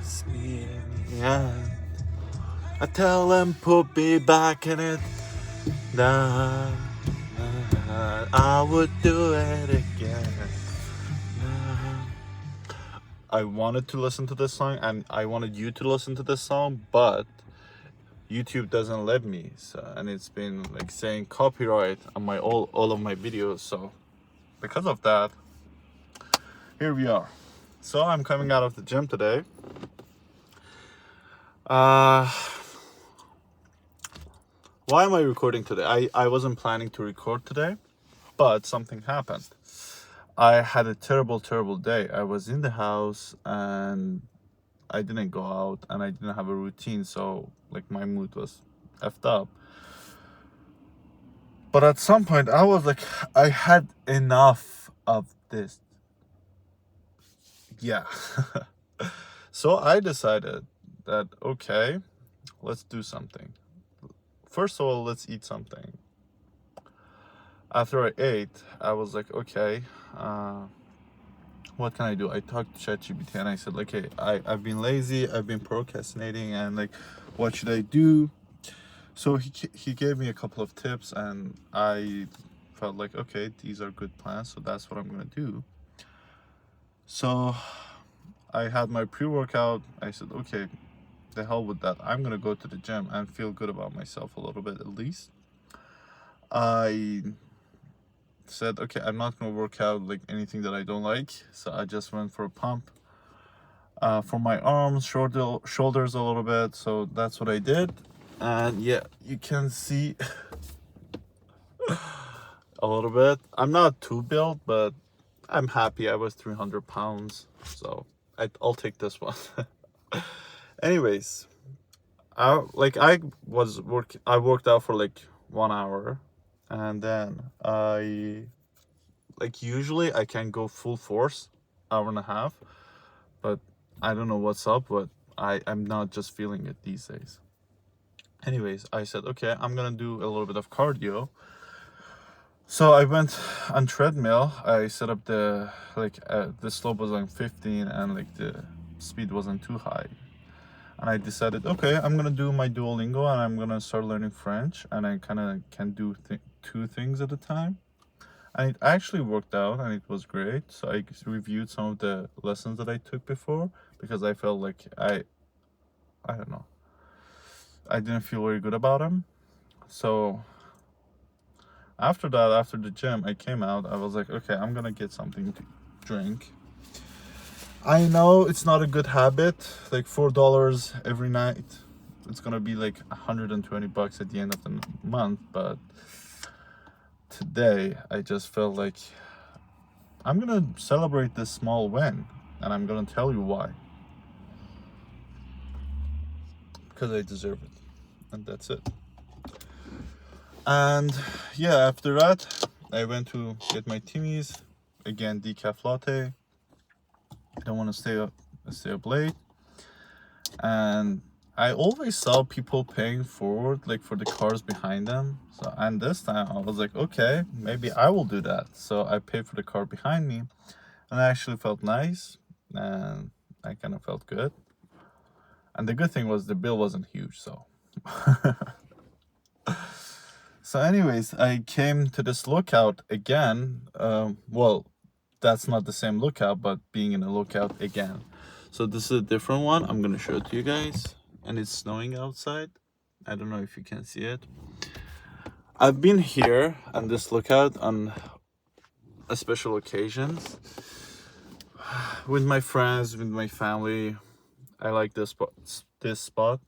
See, yeah. I tell them put me back in it. Nah, I would do it again. Nah. I wanted to listen to this song and I wanted you to listen to this song, but YouTube doesn't let me. So, and it's been like saying copyright on my all of my videos. So because of that, here we are. So I'm coming out of the gym today. Uh why am I recording today? I wasn't planning to record today, but something happened. I had a terrible day. I was in the house and I didn't go out and I didn't have a routine, so like my mood was effed up. But at some point I was like, I had enough of this. Yeah. So I decided that okay, let's do something. First of all, let's eat something. After I ate, I was like, okay, what can I do? I talked to ChatGPT and I said, like, hey, I've been lazy, I've been procrastinating, and like, what should I do? So he gave me a couple of tips, and I felt like, okay, these are good plans, so that's what I'm gonna do. So I had my pre-workout. I said, okay, the hell with that. I'm gonna go to the gym and feel good about myself a little bit at least. I said, okay, I'm not gonna work out like anything that I don't like, so I just went for a pump for my arms, shoulders a little bit. So that's what I did, and yeah, you can see a little bit. I'm not too built, but I'm happy. I was 300 pounds, so I'll take this one. Anyways, I worked out for like 1 hour, and then I like usually I can go full force, hour and a half, but I don't know what's up, but I'm not just feeling it these days. Anyways, I said, okay, I'm gonna do a little bit of cardio. So I went on treadmill. I set up the slope was on 15 and like the speed wasn't too high. And I decided, okay, I'm gonna do my Duolingo and I'm gonna start learning French. And I kind of can do two things at a time. And it actually worked out and it was great. So I reviewed some of the lessons that I took before because I felt like I don't know, I didn't feel very good about them. So after that, after the gym, I came out. I was like, okay, I'm gonna get something to drink. I know it's not a good habit, like $4 every night. It's gonna be like $120 at the end of the month, but today I just felt like I'm gonna celebrate this small win, and I'm gonna tell you why. Because I deserve it, and that's it. And yeah, after that, I went to get my Timmy's again, decaf latte. I don't want to stay up late, and I always saw people paying forward like for the cars behind them. So and this time I was like, okay, maybe I will do that. So I paid for the car behind me, and I actually felt nice, and I kind of felt good. And the good thing was the bill wasn't huge, so. So, anyways, I came to this lookout again. Well, that's not the same lookout, but being in a lookout again. So this is a different one. I'm gonna show it to you guys, and it's snowing outside. I don't know if you can see it. I've been here on this lookout on a special occasions with my friends, with my family. I like this spot. This spot.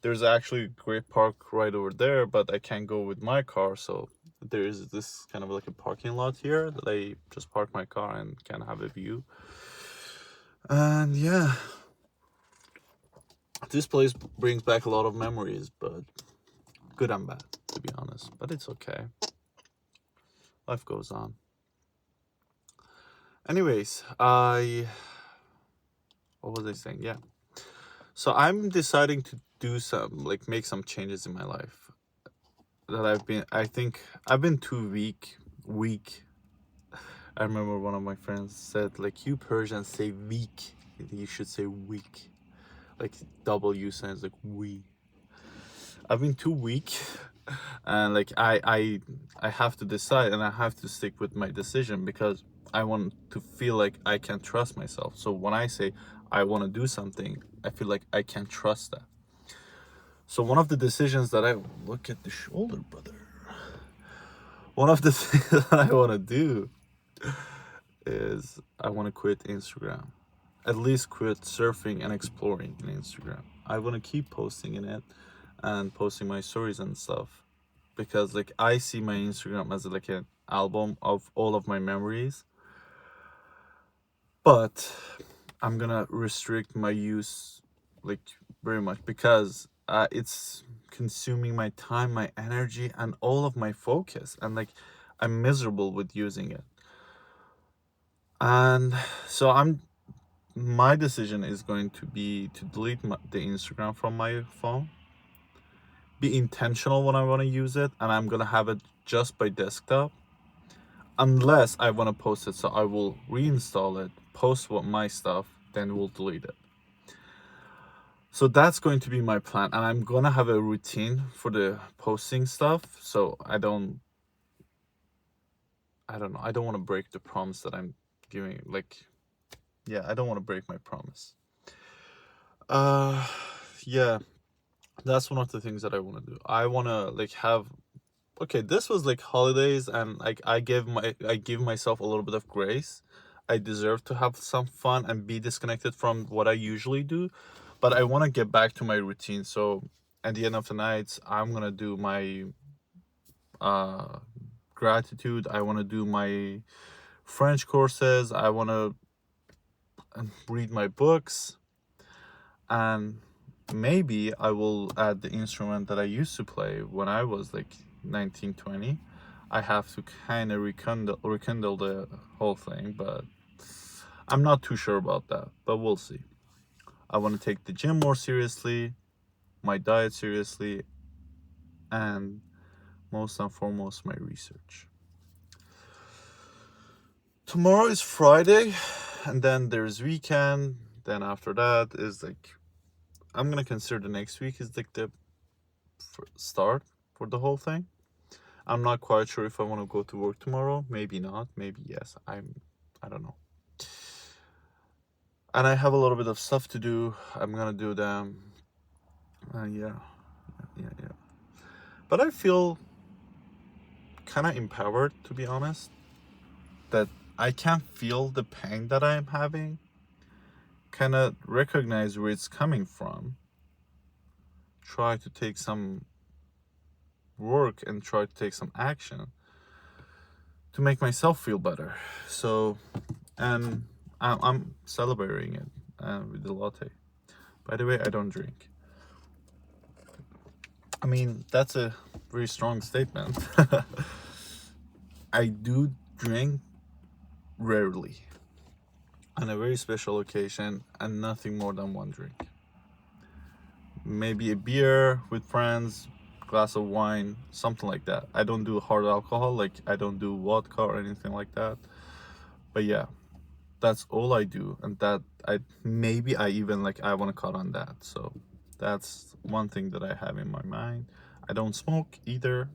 There's actually a great park right over there, but I can't go with my car, so there is this kind of like a parking lot here that I just park my car and can have a view. And yeah, this place brings back a lot of memories, but good and bad, to be honest. But it's okay. Life goes on. Anyways, what was I saying? Yeah. So I'm deciding to do some, like, make some changes in my life that I think I've been too weak. I remember one of my friends said, like, you Persians say weak, you should say weak. like W sounds like we. I've been too weak, and like I have to decide, and I have to stick with my decision because I want to feel like I can trust myself. So when I say I want to do something, I feel like I can trust that. So one of the decisions that I look at the shoulder, brother. One of the things that I want to do is I want to quit Instagram. At least quit surfing and exploring in Instagram. I want to keep posting in it and posting my stories and stuff because like I see my Instagram as like an album of all of my memories. But I'm gonna restrict my use like very much because it's consuming my time, my energy, and all of my focus, and like I'm miserable with using it. And so my decision is going to be to delete the Instagram from my phone, be intentional when I want to use it, and I'm gonna have it just by desktop unless I want to post it. So I will reinstall it, post what my stuff, then we'll delete it. So that's going to be my plan, and I'm gonna have a routine for the posting stuff. So I don't know. I don't want to break the promise that I'm giving. Like, yeah, I don't want to break my promise. Uh, yeah, that's one of the things that I want to do. I want to like have. Okay, this was like holidays, and like I give myself a little bit of grace. I deserve to have some fun and be disconnected from what I usually do, but I want to get back to my routine. So at the end of the night, I'm gonna do my uh gratitude. I want to do my French courses. I want to read my books, and maybe I will add the instrument that I used to play when I was like 19, 20. I have to kind of rekindle the whole thing, but I'm not too sure about that, but we'll see. I want to take the gym more seriously, my diet seriously, and most and foremost, my research. Tomorrow is Friday, and then there's weekend. Then after that is like, I'm gonna consider the next week is like the start for the whole thing. I'm not quite sure if I want to go to work tomorrow. Maybe not. Maybe yes. I don't know. And I have a little bit of stuff to do. I'm gonna do them. Yeah. But I feel kind of empowered, to be honest. That I can feel the pain that I'm having. Kind of recognize where it's coming from. Try to take some work and try to take some action to make myself feel better. So, and I'm celebrating it with the latte. By the way, I don't drink. I mean, that's a very strong statement. I do drink rarely on a very special occasion and nothing more than one drink. Maybe a beer with friends, glass of wine, something like that. I don't do hard alcohol, like I don't do vodka or anything like that. But yeah, that's all I do, and that I even like I want to cut on that. So that's one thing that I have in my mind. I don't smoke either.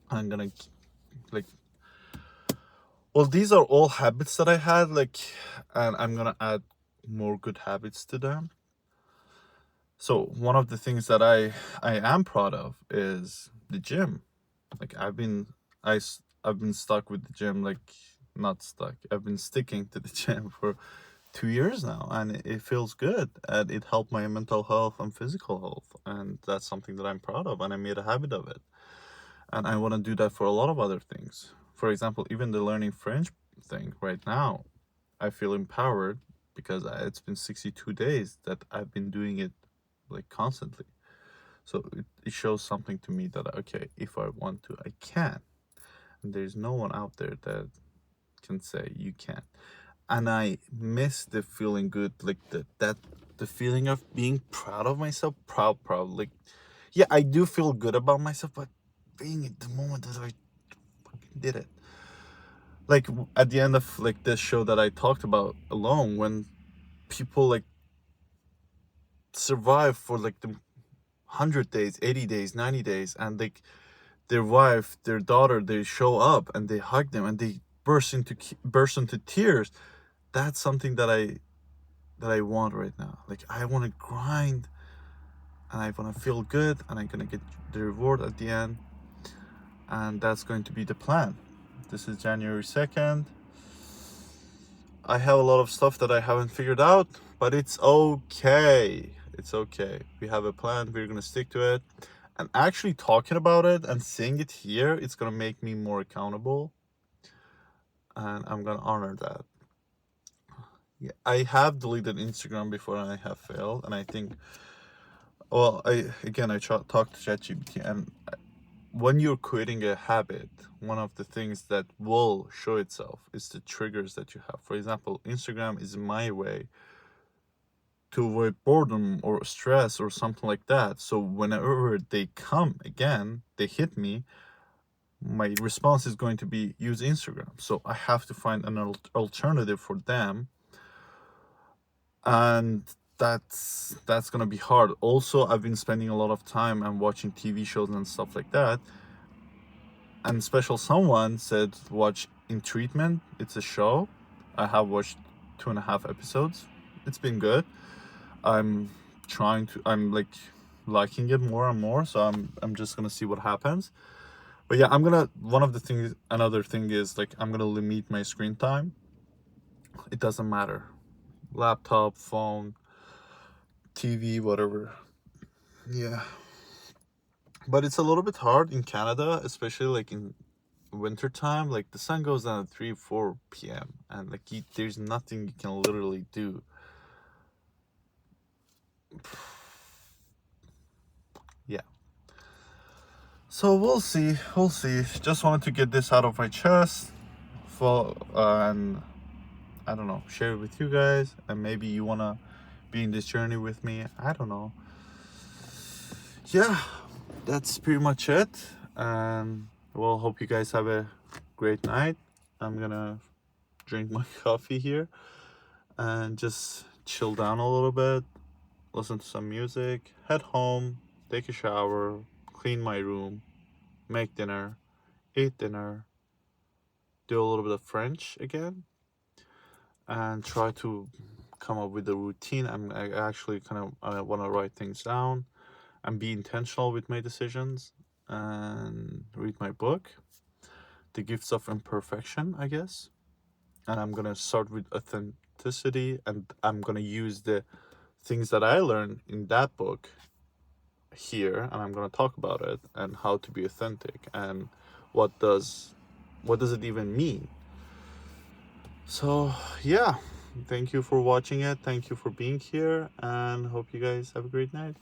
I'm gonna like, well, these are all habits that I had, like, and I'm gonna add more good habits to them. So one of the things that I am proud of is the gym. Like I've been stuck with the gym, like not stuck. I've been sticking to the gym for 2 years now, and it feels good, and it helped my mental health and physical health, and that's something that I'm proud of, and I made a habit of it, and I want to do that for a lot of other things. For example, even the learning French thing right now, I feel empowered because it's been 62 days that I've been doing it like constantly. So it shows something to me that okay, if I want to, I can, and there's no one out there that can say you can't. And I miss the feeling good, like the feeling of being proud of myself, proud. Like, yeah, I do feel good about myself, but being at the moment that I fucking did it, like at the end of like this show that I talked about alone, when people like survive for like the 100 days, 80 days, 90 days, and like their wife, their daughter, they show up and they hug them and they burst into tears. That's something that I want right now. Like I want to grind and I want to feel good and I'm gonna get the reward at the end, and that's going to be the plan. This is January 2nd. I have a lot of stuff that I haven't figured out, but it's okay. It's okay. We have a plan. We're gonna stick to it. And actually talking about it and saying it here, it's gonna make me more accountable. And I'm gonna honor that. Yeah, I have deleted Instagram before and I have failed. And I think, well, I talked to ChatGPT, and when you're creating a habit, one of the things that will show itself is the triggers that you have. For example, Instagram is my way to avoid boredom or stress or something like that. So whenever they come again, they hit me, my response is going to be use Instagram. So I have to find an alternative for them, and that's gonna be hard. Also, I've been spending a lot of time and watching TV shows and stuff like that. And special someone said watch In Treatment. It's a show. I have watched 2.5 episodes. It's been good. I'm like liking it more and more, so I'm just gonna see what happens. But yeah, another thing is like I'm gonna limit my screen time. It doesn't matter. Laptop, phone, TV, whatever. Yeah. But it's a little bit hard in Canada, especially like in winter time. Like the sun goes down at 3-4 p.m. and like there's nothing you can literally do. Yeah. So we'll see. We'll see. Just wanted to get this out of my chest, and I don't know, share it with you guys, and maybe you wanna be in this journey with me. I don't know. Yeah, that's pretty much it. And well, hope you guys have a great night. I'm gonna drink my coffee here and just chill down a little bit, listen to some music, head home, take a shower, clean my room, make dinner, eat dinner, do a little bit of French again, and try to come up with a routine. I actually kind of want to write things down and be intentional with my decisions and read my book, The Gifts of Imperfection, I guess. And I'm gonna start with authenticity, and I'm gonna use the things that I learned in that book here, and I'm gonna talk about it and how to be authentic and what does it even mean. So yeah, thank you for watching it, thank you for being here, and hope you guys have a great night.